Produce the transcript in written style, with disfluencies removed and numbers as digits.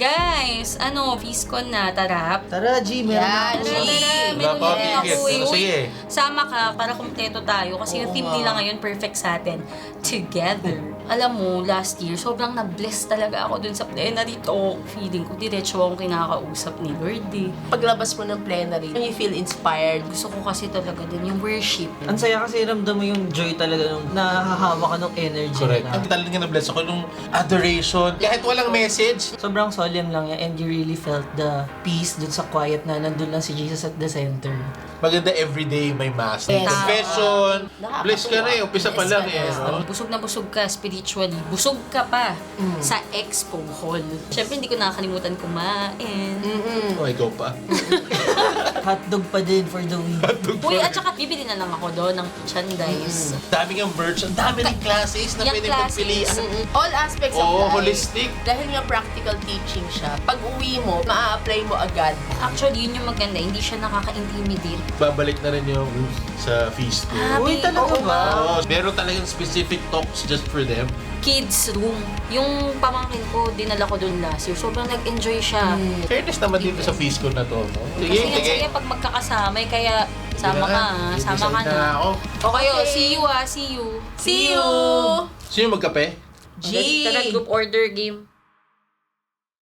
Guys, Viscon na, tarap. Tara, G, meron na Yan, ako. G. Meron Wala pa din ticket. ako eh. Pero Uy, sige. sama ka para kumpleto tayo. Kasi yung Oo theme nga. nila ngayon, perfect sa atin. Together. Alam mo, last year, sobrang na-bless talaga ako dun sa plenary talk. Feeling ko, diretso akong kinakausap ni Lord eh. Paglabas mo ng plenary, you feel inspired. Gusto ko kasi talaga din yung worship. Ang saya kasi ramdam mo yung joy talaga nung nahahawa ka ng energy. Correct. nila. Ang talaga na-bless ako nung adoration. Kahit walang message. Sobrang solemn lang yan and you really felt the peace dun sa quiet na nandun lang si Jesus at the center. Maganda everyday may mass. Yes. Confession. Nakakatuwa. Bless ka na eh. Umpisa pa Bless lang ka eh. na. No? Busog na busog ka spiritually. Busog ka pa sa Expo Hall. Siyempre, hindi ko nakakalimutan kumain. Oh, ikaw pa. Hotdog pa din for the week. Uy, at saka bibili na lang ako doon ng merchandise. Dami ng merch. Ang dami ng classes na Yung pwede classes. magpilian. All aspects of Oo, life. holistic. Dahil nga practical teaching siya, pag uwi mo, maa-apply mo agad. Actually, yun yung maganda. Hindi siya nakaka-intimidate. Babalik na rin yung sa feast ko. Uy, talaga ba? Oo, meron talagang specific talks just for them. Kids room. Yung pamangkin ko, dinala ko doon last year. Sobrang nag-enjoy siya. Fairness naman dito sa feast ko na to. No? Sige, Kasi ang sige. saya pag magkakasama, kaya sama ka, sama ka na. ako. Okay, see you see you. See you! Sino magkape? G! Tara, group order game.